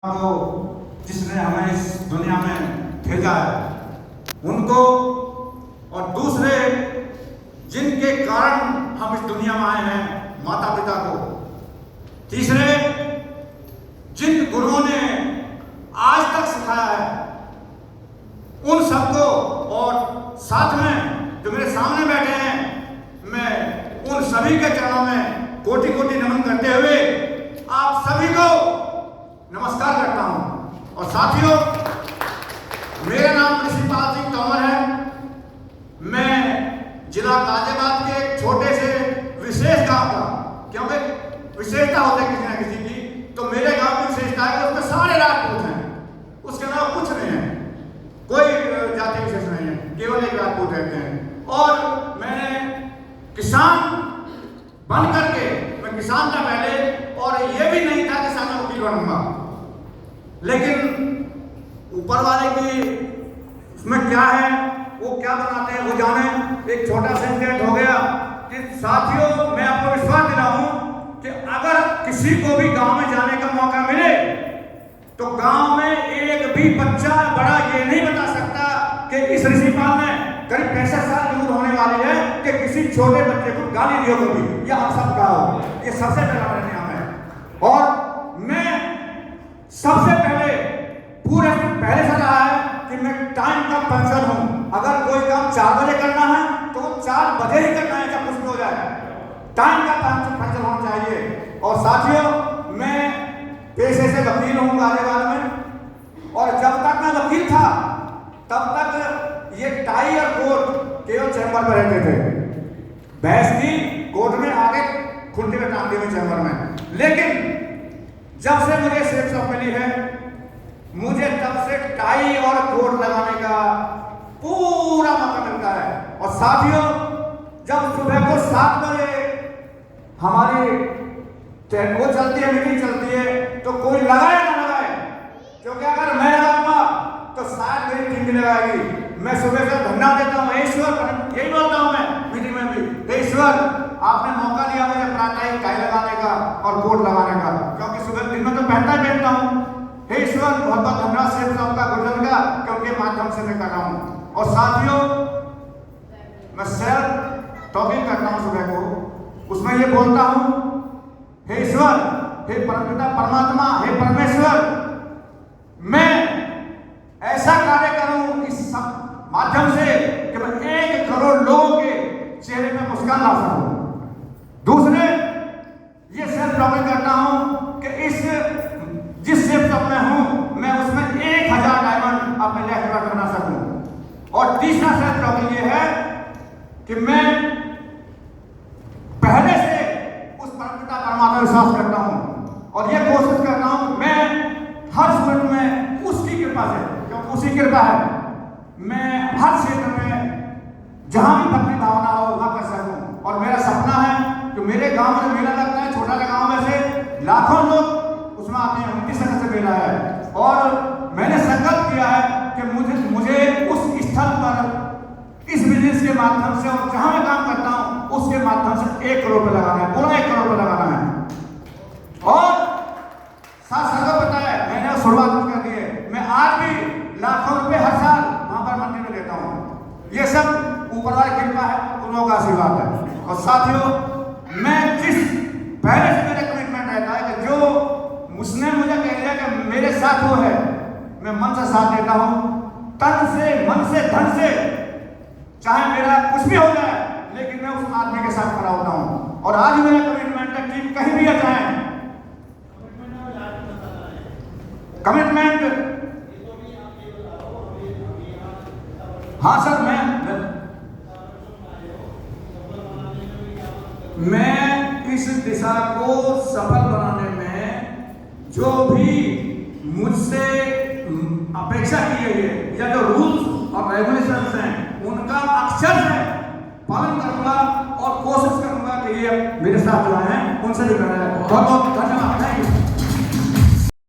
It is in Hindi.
को जिसने हमें इस दुनिया में भेजा है उनको, और दूसरे जिनके कारण हम इस दुनिया में आए हैं माता पिता को, तीसरे जिन गुरुओं ने आज तक सिखाया है उन सबको, और साथ में जो मेरे सामने बैठे हैं मैं उन सभी के चरणों में कोटि कोटि नमन करते हुए आप सभी को नमस्कार करता हूं। और साथियों, मेरा नाम ऋषिपाल सिंह तोमर है। मैं जिला गाजियाबाद के एक छोटे से विशेष गांव का, क्योंकि विशेषता होती है किसी न किसी की, तो मेरे गांव की विशेषता है कि उसमें सारे राजपूत हैं, उसके अलावा कुछ नहीं है, कोई जाति विशेष नहीं है, केवल एक राजपूत रहते हैं। और मैंने किसान बन करके, मैं किसान था पहले, और ये भी नहीं था कि मैं वकील बनूंगा, लेकिन ऊपर वाले की उसमें क्या है, वो क्या बनाते हैं वो जाने। एक छोटा सा इंसिडेंट हो गया कि साथियों, मैं आपको विश्वास दिला हूं कि अगर किसी को भी गांव में जाने का मौका मिले तो गांव में एक भी बच्चा बड़ा ये नहीं बता सकता कि इस ऋषिपाल ने करीब 65 साल की उम्र होने वाली है कि किसी छोटे बच्चे को गाली दी होगी, या हम सब का हो। ये सबसे पहला मेरा नियम है, और मैं सबसे पहले पूरे पहले से रहा है कि मैं टाइम का पंक्चर हूं। अगर कोई काम 4 बजे करना है तो 4 बजे ही करना है, जब कुछ भी हो जाए, टाइम का पंक्चर होना चाहिए। और साथियों, मैं पेशे से वकील हूं गाजियाबाद में, और जब तक मैं वकील था तब तक ये टाई और कोट केवल चैम्बर में रहते थे। बहस की कोर्ट में, आगे खुंटी में टांग दी हुई चैम्बर में। लेकिन जब से मुझे सेफ शॉप मिली है, मुझे तब से टाई और कोट लगाने का पूरा मौका मिलता है। और साथियों, जब सुबह को 7 बजे हमारी वो चलती है, मीटिंग चलती है, तो कोई लगाए ना लगाए, क्योंकि अगर मैं लगाऊंगा तो शायद मेरी टीम भी लगाएगी। मैं सुबह से धन्यवाद देता हूँ ईश्वर, यही बोलता हूँ मैं मीटिंग में भी, ईश्वर आपने मौका दिया मुझे प्राटाई टाई लगाने का और कोट लगाने का, क्योंकि सुबह दिन में तो पहनता हूँ। हे ईश्वर, बहुत बहुत धन्यवाद सेठ साहब का, गुरुजन का, क्योंकि माध्यम से मैं कर रहा हूँ। और साथियों, मैं सेल्फ टॉकिंग करता हूँ सुबह को, उसमें ये बोलता हूँ, हे ईश्वर, हे परमपिता परमात्मा, हे परमेश्वर, मैं ऐसा कार्य करूं इस सब माध्यम से कि मैं 1 करोड़ लोगों के चेहरे पे मुस्कान ला सकूं। दूसरे, ये सेल्फ टॉकिंग करता हूं कि इस जिस सेल्फ टॉक में हूं मैं उसमें 1000 डायमंड अपने लेफ्ट में बना सकूं। और तीसरा सेल्फ टॉकिंग ये है कि मैं पहले से उस परमपिता परमात्मा विश्वास करता हूं, और ये कोशिश करता हूं मैं हर सूरत में उसकी कृपा से, क्योंकि उसकी कृपा है, मैं हर क्षेत्र में जहां भी भक्ति भावना हो वहां कर सकूं। और मेरा सपना है कि मेरे गांव में मेला लगता है, छोटा सा गांव में से लाखों लोग उसमें आते हैं, 29 तरह से मेला है, और मैंने संकल्प किया है कि मुझे उस स्थल पर इस बिजनेस के माध्यम से, और जहां मैं काम करता हूं उसके माध्यम से 1 करोड़ रुपए लगाना है, पूरा 1 करोड़ रुपए लगाना है। और साथ सबको पता है, मैंने शुरुआत कर दी है, मैं आज भी लाखों रुपए हर साल वहां पर मंदिर में देता हूं। ये सब ऊपर वाली कृपा है, उन लोगों का आशीर्वाद है। और साथियों, मैं जिस पहले से मेरा कमिटमेंट रहता है कि जो उसने मुझे कह दिया कि मेरे साथ वो है, मैं मन से साथ देता हूं, तन से, मन से, धन से, चाहे मेरा कुछ भी हो जाए, लेकिन मैं उस आदमी के साथ खड़ा होता हूं। और आज मेरा कमिटमेंट है, टीम कहीं भी आ जाए, कमिटमेंट। हाँ सर, मैं इस दिशा को सफल बनाने में जो भी मुझसे अपेक्षा की गई है, या जो रूल्स और रेगुलेशंस हैं, उनका अक्षर से पालन करूंगा और कोशिश करूंगा कि ये मेरे साथ जो हैं उनसे भी करें। बहुत बहुत धन्यवाद।